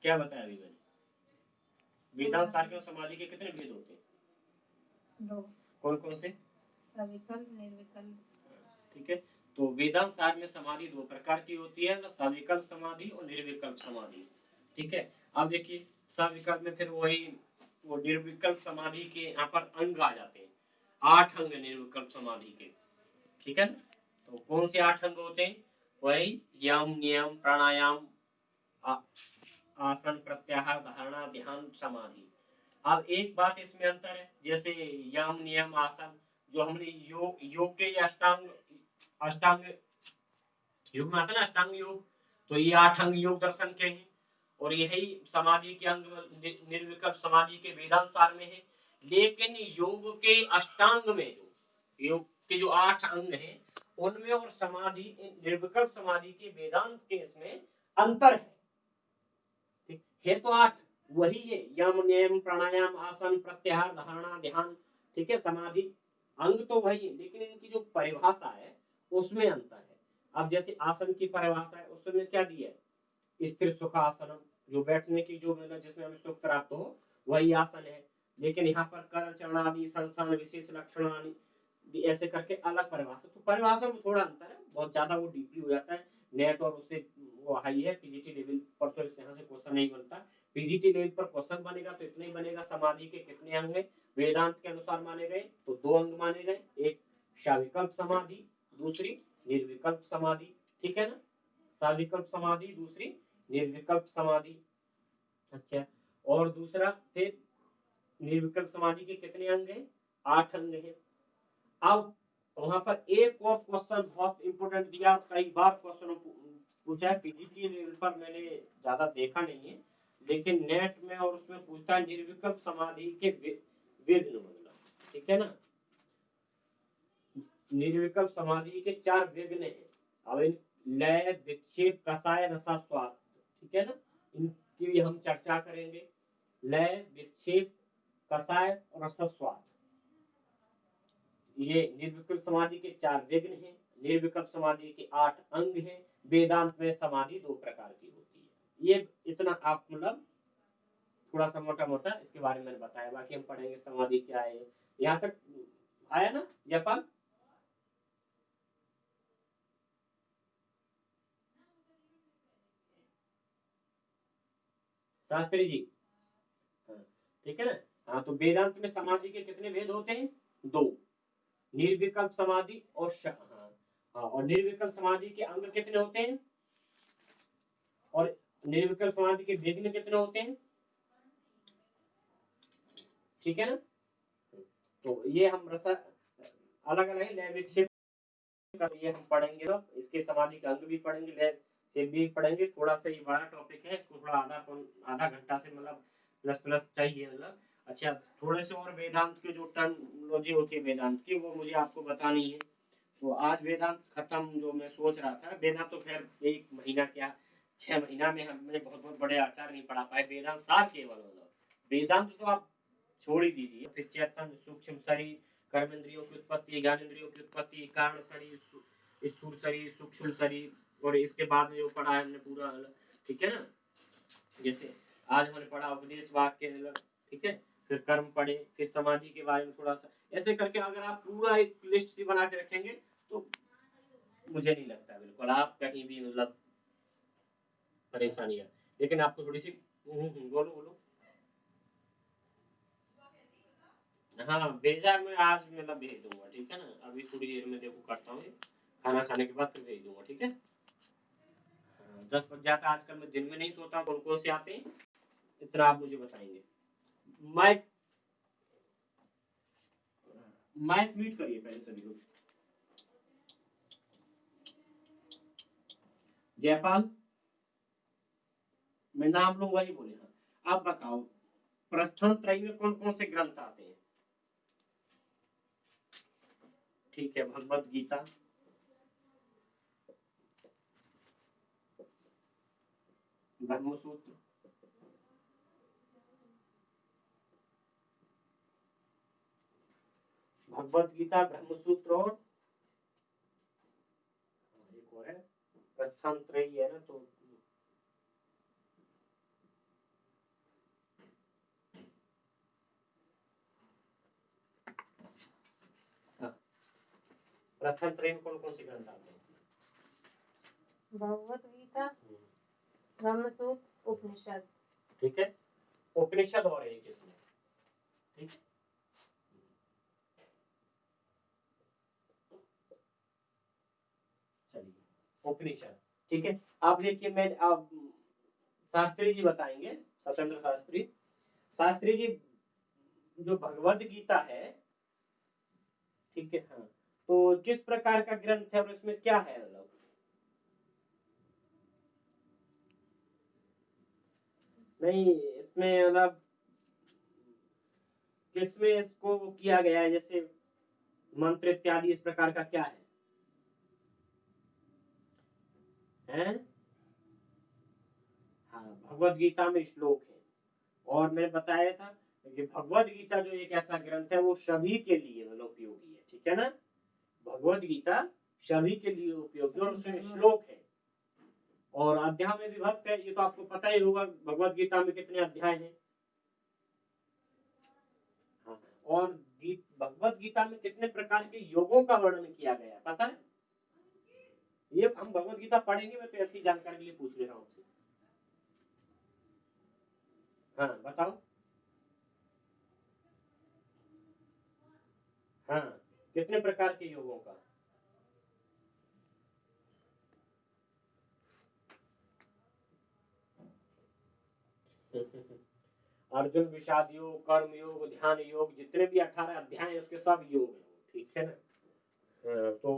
क्या बताया अभी मैंने? वेदांत सार के समाधि के कितने भेद होते हैं? दो। कौन कौन से? सविकल्प, निर्विकल्प। ठीक है, तो वेदांत सार में समाधि दो प्रकार की होती है, सविकल्प समाधि और निर्विकल्प समाधि। ठीक है, अब देखिए सविकल्प में फिर वही वो निर्विकल्प समाधि के यहाँ पर अंग आ जाते हैं, 8 अंग निर्विकल्प समाधि के। ठीक है, तो कौन से 8 अंग होते हैं? वही यम नियम प्राणायाम आसन प्रत्याहार धारणा ध्यान समाधि। अब एक बात इसमें अंतर है, जैसे यम नियम आसन जो हमने योग के अष्टांग योग में आता है ना, अष्टांग योग, तो ये 8 अंग योग दर्शन के हैं और यही समाधि के अंग निर्विकल्प समाधि के वेदांत सार में है। लेकिन योग के अष्टांग में योग के जो 8 अंग हैं उनमें और समाधि निर्विकल्प समाधि के वेदांत के इसमें अंतर है। ठीक है, तो 8 वही है, यम नियम प्राणायाम आसन प्रत्याहार धारणा ध्यान। ठीक है, समाधि अंग तो वही है, लेकिन इनकी जो परिभाषा है उसमें अंतर है। अब जैसे आसन की परिभाषा है उसमें क्या दिया है? स्थिर सुखासन, जो बैठने की जो मतलब जिसमें हमें सुख प्राप्त हो वही आसन है। लेकिन यहाँ पर कर चरण आदि संस्थान विशेष लक्षण ऐसे करके अलग परिभाषा, तो परिभाषा में थोड़ा अंतर है, बहुत ज्यादा वो डीपली हो जाता है। नेट और उससे वो हाई है, पीजीटी लेवल पर तो यहाँ से क्वेश्चन नहीं बनता। पीजीटी लेवल पर क्वेश्चन बनेगा तो इतना ही बनेगा, समाधि के कितने अंग है वेदांत के अनुसार माने गए? तो 2 अंग माने गए, एक सविकल्प समाधि, दूसरी निर्विकल्प समाधि। ठीक है ना, सविकल्प समाधि, दूसरी निर्विकल्प समाधि। अच्छा, और दूसरा फिर निर्विकल्प समाधि के कितने अंग हैं? 8 अंग हैं। अब वहां पर एक और क्वेश्चन बहुत इंपोर्टेंट दिया, कई बार क्वेश्चन पूछा है, पीजीटी लेवल पर मैंने ज्यादा देखा नहीं है, लेकिन नेट में और उसमें पूछता है निर्विकल्प समाधि के विघ्न मतलब। ठीक है ना, निर्विकल्प समाधि के 4 विघ्न हैं। अब लय विक्षेप कसाय रसास्वाद, ठीक है ना, इनकी भी हम चर्चा करेंगे। लय विक्षेप कसाय और रसास्वाद, ये निर्विकल्प समाधि के 4 विघ्न हैं। निर्विकल्प समाधि के 8 अंग हैं। वेदांत में समाधि 2 प्रकार की होती है। ये इतना आप मतलब थोड़ा सा मोटा मोटा इसके बारे में मैंने बताया, बाकी हम पढ़ेंगे समाधि क्या है। यहाँ तक आया ना जयपाल? शास्त्री जी, हाँ, ठीक है ना। हाँ, तो वेदांत में समाधि के कितने भेद होते हैं? 2, निर्विकल्प समाधि और हाँ, हाँ, और निर्विकल्प समाधि के अंग कितने होते हैं और निर्विकल्प समाधि के विघ्न कितने होते हैं? ठीक है ना, तो ये हम रसा अलग अलग है। लय विक्षेप ये हम पढ़ेंगे, तो इसके समाधि का अंग भी पढ़ेंगे, लय से भी पढ़ेंगे। थोड़ा सा ये बड़ा टॉपिक है, इसको थोड़ा आधा घंटा से मतलब प्लस प्लस चाहिए मतलब। अच्छा, थोड़े से और वेदांत के जो टर्मिनोलॉजी होती है वेदांत की, वो मुझे आपको बतानी है। तो आज वेदांत खत्म जो मैं सोच रहा था, वेदांत तो खैर 1 महीना क्या 6 महीना में हमने बहुत बहुत बड़े आचार्य नहीं पढ़ा पाए। वेदांत सार केवल मतलब, वेदांत तो आप छोड़ ही दीजिए। फिर चेतन सूक्ष्म शरीर, कर्मेंद्रियों की उत्पत्ति, ज्ञानेंद्रियों की उत्पत्ति, कारण शरीर, स्थूल शरीर, सूक्ष्म शरीर, और इसके बाद में जो पढ़ा है हमने पूरा, ठीक है ना। जैसे आज हमने पढ़ा उपदेश वाक्य, ठीक है, फिर कर्म पढ़े, फिर समाधि के बारे में थोड़ा सा, ऐसे करके अगर आप पूरा एक लिस्ट सी बना के रखेंगे तो मुझे नहीं लगता बिल्कुल आप कहीं भी मतलब परेशानी है। लेकिन आपको थोड़ी सी बोलो बोलो। हाँ, भेजा मैं आज मतलब भेज दूंगा, ठीक है ना। अभी थोड़ी देर में देखो करता हूँ, खाना खाने के बाद फिर भेज दूंगा, ठीक है। 10 बज जाता है आजकल, मैं दिन में नहीं सोता। कौन कौन से आते हैं इतना आप मुझे बताएंगे। माइक माइक म्यूट करिए पहले सभी लोग। जयपाल, मैं नाम लूंगा ही बोले। हाँ, आप बताओ प्रस्थान त्रयी में कौन कौन से ग्रंथ आते हैं? ठीक है, भगवत गीता, ब्रह्मसूत्र, भगवत गीता, ब्रह्मसूत्र और एक और है प्रस्थान त्रयी है ना, तो प्रस्थान त्रयी में कौन कौन से ग्रंथ आते हैं? भगवत गीता, ब्रह्मसूत्र, उपनिषद। ठीक है, उपनिषद और एक इसमें, ठीक। चलिए उपनिषद, ठीक है। आप देखिए, मैं आप शास्त्री जी बताएंगे, सत्येंद्र शास्त्री। शास्त्री जी, जो भगवत गीता है, ठीक है, हाँ, तो किस प्रकार का ग्रंथ है और इसमें क्या है? मतलब नहीं, इसमें मतलब किसमें इसको किया गया है, जैसे मंत्र इत्यादि, इस प्रकार का क्या है? हैं? हाँ, भगवत गीता में श्लोक है। और मैंने बताया था कि भगवत गीता जो एक ऐसा ग्रंथ है, वो सभी के लिए मतलब उपयोगी है, ठीक है ना। भगवत गीता सभी के लिए उपयोगी, और उसमें श्लोक है और अध्याय में विभक्त है। ये तो आपको पता ही होगा, भगवत गीता में कितने अध्याय हैं। हाँ, और भगवत गीता में कितने प्रकार के योगों का वर्णन किया गया है, पता है? ये हम भगवत गीता पढ़ेंगे, मैं तो ऐसी जानकारी के लिए पूछ ले रहा हूँ आपसे। हाँ बताओ। हाँ, कितने प्रकार के योगों का? अर्जुन विषाद योग, कर्म योग, ध्यान योग, जितने भी 18 अध्याय है उसके सब योग है, ठीक है ना। तो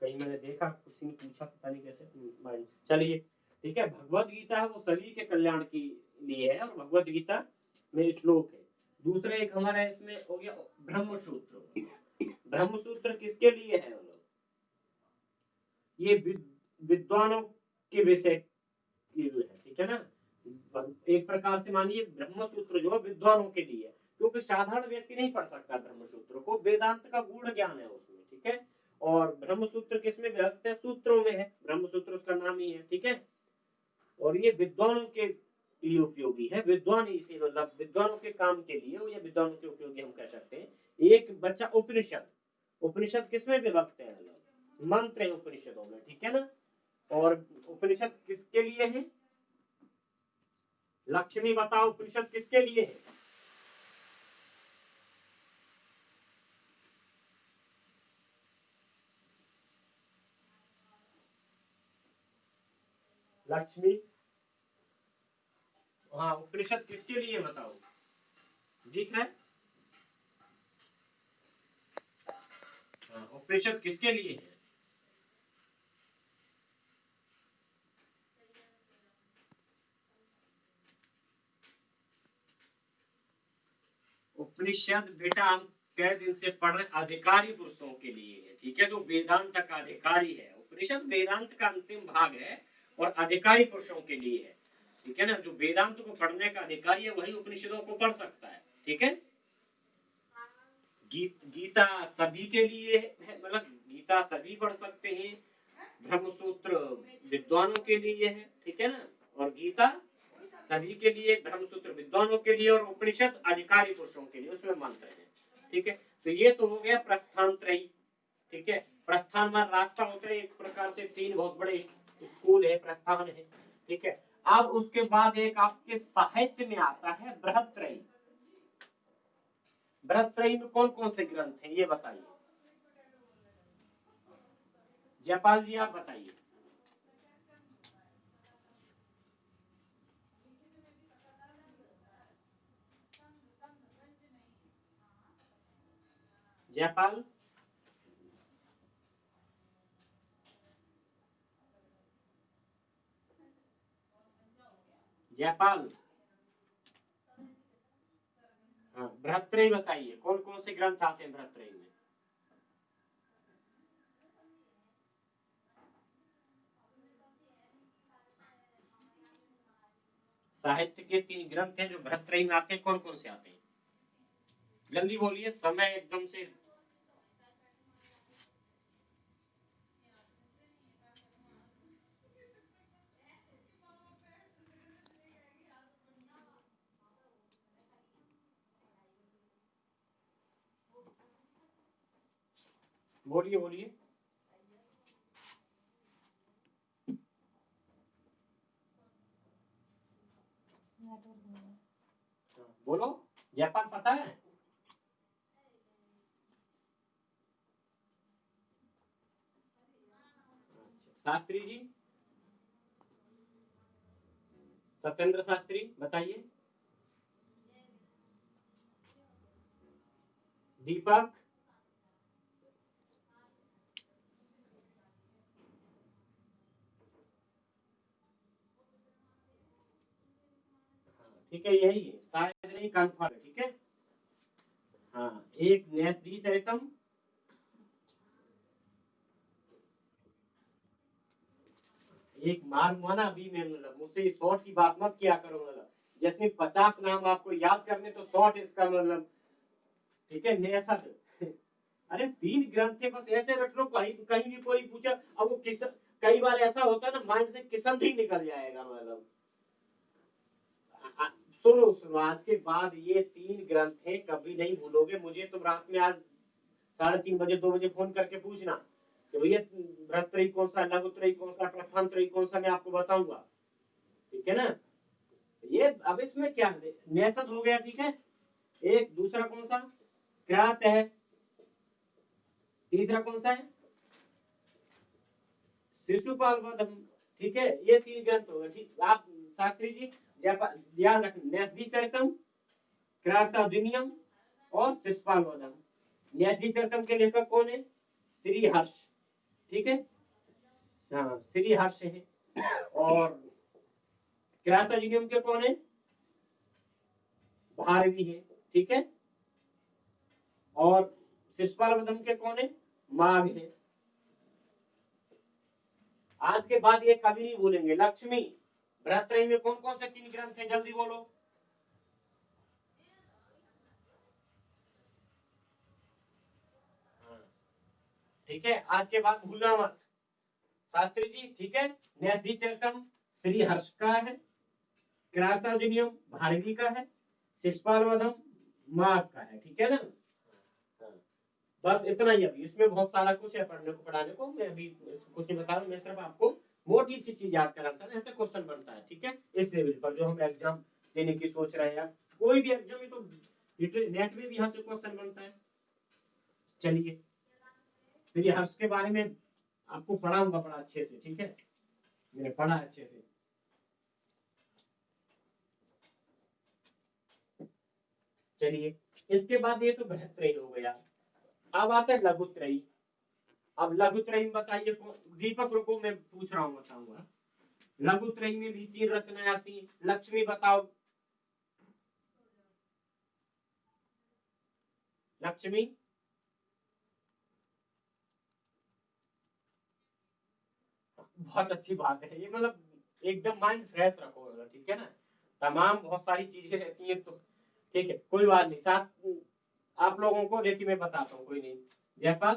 कहीं मैंने देखा, किसी ने पूछा, पता नहीं कैसे। चलिए, ठीक है, भगवत गीता है वो सभी के कल्याण के लिए है, और भगवत गीता में श्लोक है। दूसरा एक हमारा इसमें हो गया ब्रह्म सूत्र। ब्रह्म सूत्र किसके लिए है? ये विद्वानों के विषय के लिए है, ठीक है ना। एक प्रकार से मानिए, ब्रह्म सूत्र जो है विद्वानों के लिए, क्योंकि साधारण व्यक्ति नहीं पढ़ सकता ब्रह्म सूत्र को, वेदांत का गूढ़ ज्ञान है उसमें, ठीक है। और ब्रह्म सूत्र किसमें विभक्त है? सूत्रों में है, ब्रह्म सूत्र उसका नाम ही है, ठीक है। और ये विद्वानों के लिए उपयोगी है, विद्वान इसे मतलब विद्वानों के काम के लिए, या विद्वानों के उपयोगी हम कह सकते हैं। एक बच्चा उपनिषद, उपनिषद किसमें विभक्त है? मंत्र है उपनिषदों में, ठीक है ना। और उपनिषद किसके लिए है? लक्ष्मी बताओ, उपनिषद किसके लिए है? लक्ष्मी, हाँ, उपनिषद किसके लिए बताओ, दिख रहा है? हाँ, उपनिषद किसके लिए है? उपनिषद बेटा हम कई दिन से पढ़ रहे, अधिकारी पुरुषों के लिए है, ठीक है, जो वेदांत का अधिकारी है। उपनिषद वेदांत का अंतिम भाग है और अधिकारी पुरुषों के लिए है, ठीक है ना। जो वेदांत को पढ़ने का अधिकारी है वही उपनिषदों को पढ़ सकता है, ठीक है। गीता सभी के लिए है, मतलब गीता सभी पढ़ सकते हैं। ब्रह्मसूत्र विद्वानों के लिए है, ठीक है ना। और गीता सभी के लिए, ब्रह्मसूत्र विद्वानों के लिए, और उपनिषद अधिकारी पुरुषों के लिए, उसमें मंत्र है, ठीक है। तो ये तो हो गया प्रस्थान त्रयी, ठीक है। प्रस्थान में रास्ता होता है, एक प्रकार से 3 बहुत बड़े स्कूल है, प्रस्थान है, ठीक है। अब उसके बाद एक आपके साहित्य में आता है बृहत्त्रयी। बृहत्त्रयी में कौन कौन से ग्रंथ हैं, ये बताइए। जयपाल जी आप बताइए। जयपाल, जयपाल, हाँ, बृहत्त्रयी बताइए, कौन कौन से ग्रंथ आते हैं बृहत्त्रयी में? साहित्य के 3 ग्रंथ हैं जो बृहत्त्रयी में आते हैं, कौन कौन से आते हैं? जल्दी बोलिए, समय एकदम से। बोलिए बोलिए। नेटवर्क नहीं है। बोलो, जयपाल पता है? शास्त्री जी, सत्येंद्र शास्त्री बताइए। दीपक, ठीक है, यही है शायद, नहीं कंफर्म है, ठीक है। हाँ, एक न्यासधी चरितम, एक मार हुआ ना अभी में, मतलब मुझसे शॉर्ट की बात मत किया करो, मतलब जैसे 50 नाम आपको याद करने तो शॉर्ट इसका मतलब, ठीक है, नेसद। अरे 3 ग्रंथ थे, बस ऐसे रख लो, कहीं कहीं भी कोई पूछा, अब वो किस, कई बार ऐसा होता है ना माइंड से किसन ही निकल जाएगा, मतलब सुनो सुनो, आज के बाद ये 3 ग्रंथ है, कभी नहीं भूलोगे मुझे। तुम रात में आज 3:30 बजे 2 बजे फोन करके पूछना कि भैया बृहत्त्रयी कौन सा, लघुत्रयी कौन सा, प्रस्थानत्रयी कौन सा, मैं आपको बताऊंगा, ठीक है ना। ये अब इसमें क्या है, नेसद हो गया, ठीक है। एक दूसरा कौन सा, क्रात है। तीसरा कौन सा है, शिशुपाल वधम, ठीक है। ये 3 ग्रंथ हो गए, ठीक। आप शास्त्री जी ध्यान रखना, न्यासधी चरितम, क्रातार्जुनीयम और शिशुपाल वधम। न्यासधी चरितम के लेखक कौन है, श्री हर्ष, ठीक है। हाँ, श्री हर्ष है। और क्रातार्जुनीयम के कौन है, भारवी है, ठीक है। और शिशुपाल वधम के कौन है, माघ है। आज के बाद ये कभी नहीं भूलेंगे। लक्ष्मी, बृहत्त्रयी में कौन कौन से 3 ग्रंथ है, जल्दी बोलो। हाँ, ठीक है, आज के बाद भूलना मत शास्त्री जी, ठीक है। न्यासधी चरितम श्री हर्ष का है, क्रातार्जुनीयम भारवी का है, शिशुपाल वधम माघ का है, ठीक है ना। हाँ, बस इतना ही। अभी इसमें बहुत सारा कुछ है पढ़ने को, पढ़ाने को, मैं अभी कुछ नहीं बता रहा हूँ, मैं सिर्फ आपको मोटी सी चीज याद करा था, ऐसा क्वेश्चन बनता है, ठीक है, इस लेवल पर जो हम एग्जाम देने की सोच रहे हैं। कोई भी एग्जाम में तो नेट में भी यहाँ से क्वेश्चन बनता है। चलिए, श्री हर्ष के बारे में आपको पढ़ाऊंगा बड़ा अच्छे से, ठीक है, मैंने पढ़ा अच्छे से। चलिए, इसके बाद ये तो बृहत्त्रयी हो गया। अब आता है लघुत्रयी। अब लघुत्रयी में बताइए दीपक, रुको मैं पूछ रहा हूँ, बताऊंगा। लघुत्रयी में भी 3 रचनाएं आती है, लक्ष्मी बताओ। लक्ष्मी, बहुत अच्छी बात है ये, मतलब एकदम माइंड फ्रेश रखो, मतलब ठीक है ना। तमाम बहुत सारी चीजें रहती है, तो ठीक है, कोई बात नहीं। आप लोगों को देखिए मैं बताता हूँ, कोई नहीं। जयपाल,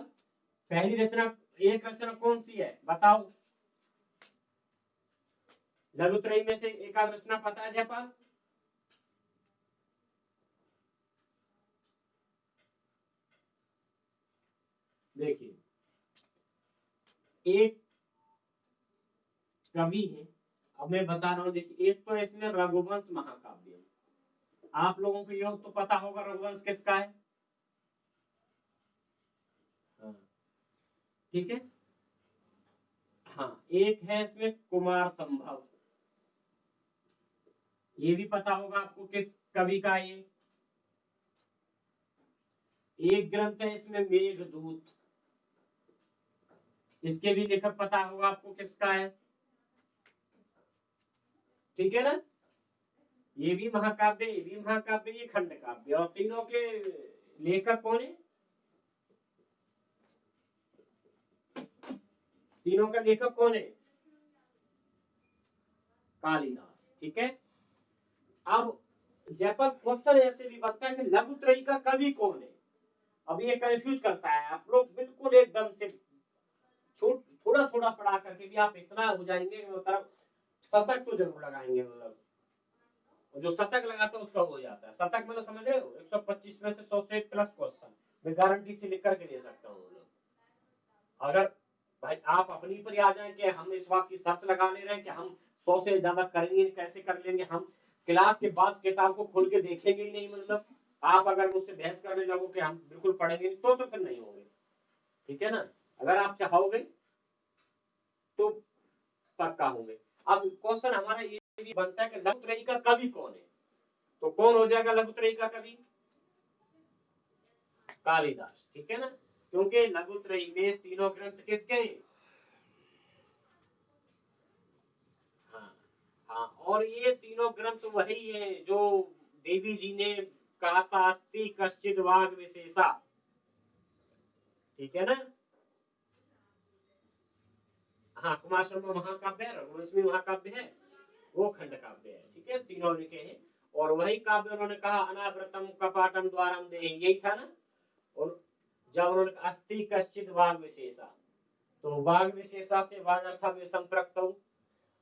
पहली रचना, एक रचना कौन सी है बताओ। लघुत्रयी में से एक आध रचना पता है जयपाल? देखिए, एक कवि है, अब मैं बता रहा हूँ, देखिए, एक तो इसमें रघुवंश महाकाव्य। आप लोगों को यह तो पता होगा रघुवंश किसका है। हाँ, ठीक है। हाँ, एक है इसमें कुमार संभव, ये भी पता होगा आपको किस कवि का ये। एक ग्रंथ है इसमें मेघदूत, इसके भी लेखक पता होगा आपको किसका है, ठीक है ना। ये भी महाकाव्य, ये भी महाकाव्य, ये खंड काव्य, और तीनों के लेखक कौन है, तीनों का लेखक कौन है, कालिदास, ठीक है। अब जयपाल क्वेश्चन ऐसे भी बनता है कि लघुत्रयी का कवि कौन है। अब ये कंफ्यूज करता है, आप लोग बिल्कुल एकदम से छोट थोड़ा थोड़ा पढ़ा करके भी आप इतना हो जाएंगे, मतलब शतक तो जरूर लगाएंगे, मतलब जो शतक लगाता है उसका हो जाता है शतक, मतलब समझ रहे हो, 125 में से 100 से प्लस क्वेश्चन मैं गारंटी से लिख करके दे सकता हूँ। अगर भाई आप अपनी पर ही आ जाए कि हम इस बात की शर्त लगा ले रहे हैं कि हम 100 से ज्यादा करेंगे, कैसे कर लेंगे, हम क्लास के बाद किताब को खोल के देखेंगे ही नहीं, मतलब आप अगर मुझसे बहस करने लगो कि हम बिल्कुल पढ़ेंगे नहीं, तो फिर नहीं होंगे, ठीक है ना। अगर आप चाहोगे तो पक्का होंगे। अब क्वेश्चन हमारा ये भी बनता है कि लघुत्रयी का कवि कौन है, तो कौन हो जाएगा लघुत्रयी का कवि? कालिदास, ठीक है ना, क्योंकि लघुत्रयी में तीनों ग्रंथ किसके हैं? हाँ हाँ, और ये तीनों ग्रंथ वही है जो देवी जी ने कहा था, अस्ति कश्चिद वाग विशेषा, ठीक है ना। हाँ, कुमार शर्मा महाकाव्य है, रघुवंश महाकाव्य है, वो खंड काव्य है, ठीक है, तीनों लिखे हैं। और वही काव्य उन्होंने कहा अनावृतम कपाटम द्वारम दे, यही था ना। और जब उन्होंने कहा अस्ति कश्चिद वाग विशेषा, तो वाग विशेषा से वागर्थम संप्रक्त,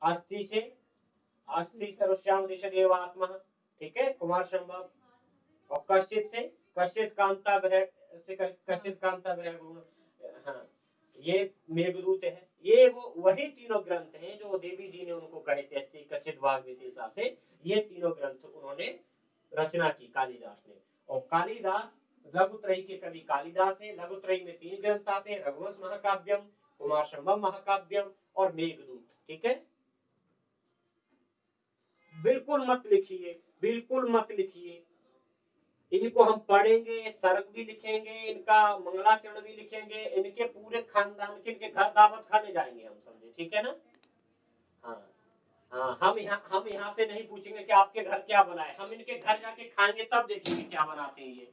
अस्थि से अस्ति तरुष्याम दिशदेव आत्मा, ठीक है, कुमार संभव। और कश्चित से कश्चित कांता विरह से कश्चित कांता विरह गुण, हाँ, ये मेघदूत है। ये वो वही तीनों ग्रंथ हैं जो देवी जी ने उनको कहे थे अस्ति कश्चित वाग विशेषा से, ये तीनों ग्रंथ उन्होंने रचना की कालिदास ने। और कालिदास लघुत्रयी के कवि कालिदास है। लघुत्रयी में 3 ग्रंथ आते हैं, रघुवंश महाकाव्यम, कुमार संभव महाकाव्यम और मेघदूत, ठीक है। बिल्कुल मत लिखिए, बिल्कुल मत लिखिए, इनको हम पढ़ेंगे, सर्ग भी लिखेंगे, इनका मंगलाचरण भी लिखेंगे, इनके पूरे खानदान के इनके घर दावत खाने जाएंगे हम, समझे, ठीक है ना। हाँ हाँ, हम यहाँ से नहीं पूछेंगे कि आपके घर क्या बना है, हम इनके घर जाके खाएंगे तब देखेंगे क्या बनाते हैं ये,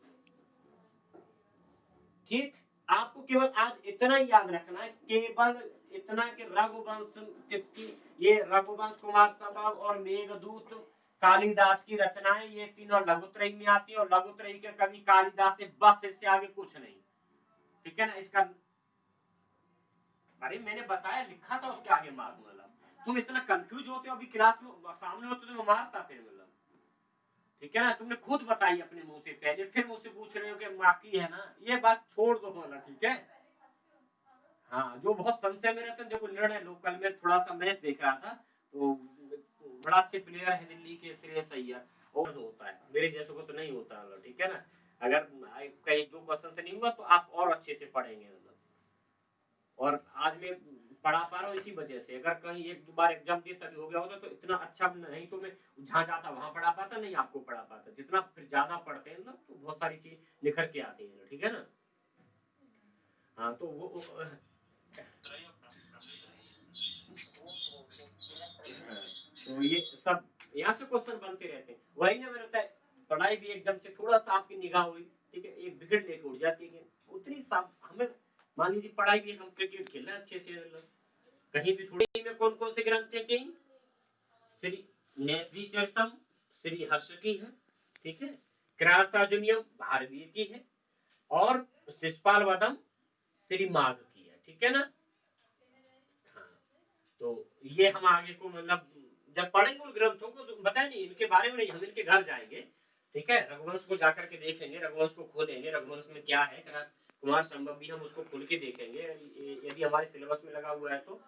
ठीक। आपको केवल आज इतना ही याद रखना है, केवल इतना कि रघुवंश किसकी, ये रघुवंश कुमार संभव और मेघदूत कालिदास की रचनाएं, ये तीनों लघुत्रयी में आती है, और लघुत्रयी के कवि कालिदास से, बस इससे आगे कुछ नहीं, ठीक है ना। इसका अरे मैंने बताया, लिखा था उसके आगे मार्ग, मतलब तुम इतना कंफ्यूज होते हो, अभी क्लास में सामने होते तो मैं मारता फिर, मतलब ठीक है ना। तुमने खुद बताई अपने मुंह से पहले, फिर मुझसे पूछ रहे हो कि माकी है ना, ये बात छोड़ दो वाला, ठीक है। हाँ, जो बहुत संशय में रहते हैं, देखो निर्णय लो, कल मैं थोड़ा सा मैच देख रहा था, तो बड़ा अच्छे प्लेयर है दिल्ली के श्रेयस अय्यर, और तो होता है मेरे जैसों को तो नहीं होता, मतलब ठीक है ना। अगर कई 2 क्वेश्चन से नहीं हुआ तो आप और अच्छे से पढ़ेंगे, मतलब। और आज मैं पढ़ा पा रहा हूँ इसी वजह से, अगर कहीं 1-2 बार एग्जाम दिए तभी हो गया होता तो इतना अच्छा नहीं, तो मैं जहाँ जाता वहाँ पढ़ा पाता, नहीं आपको पढ़ा पाता। जितना फिर ज्यादा पढ़ते हैं ना तो बहुत सारी चीज निखर के आती है, ठीक है ना। हाँ, तो वो हाँ, तो ये सब यहाँ से क्वेश्चन बनते रहते हैं, वही ना मैंने बताया, पढ़ाई भी एकदम से थोड़ा सा आपकी निगाह हुई, ठीक है, एक विकेट लेके उड़ जाती है, उतनी साफ हमें, मान लीजिए पढ़ाई भी, हम क्रिकेट खेल रहे हैं अच्छे से, कहीं भी थोड़ी में कौन कौन से ग्रंथ हैं, कहीं श्री न्यासधी चरितम श्री हर्ष की है, ठीक है, कृतार्जुनीयम भारवीय की है, और शिषपाल वधम श्री माघ की है, ठीक है ना। हाँ, तो ये हम आगे को, मतलब जब पढ़ेंगे उन ग्रंथों को तो बताए नहीं, इनके बारे में नहीं, हम इनके घर जाएंगे, ठीक है, रघुवंश को जाकर के देखेंगे, रघुवंश को खोलेंगे, रघुवंश में क्या है, कुमार संभव भी हम उसको खोल के देखेंगे, यदि हमारे सिलेबस में लगा हुआ है तो।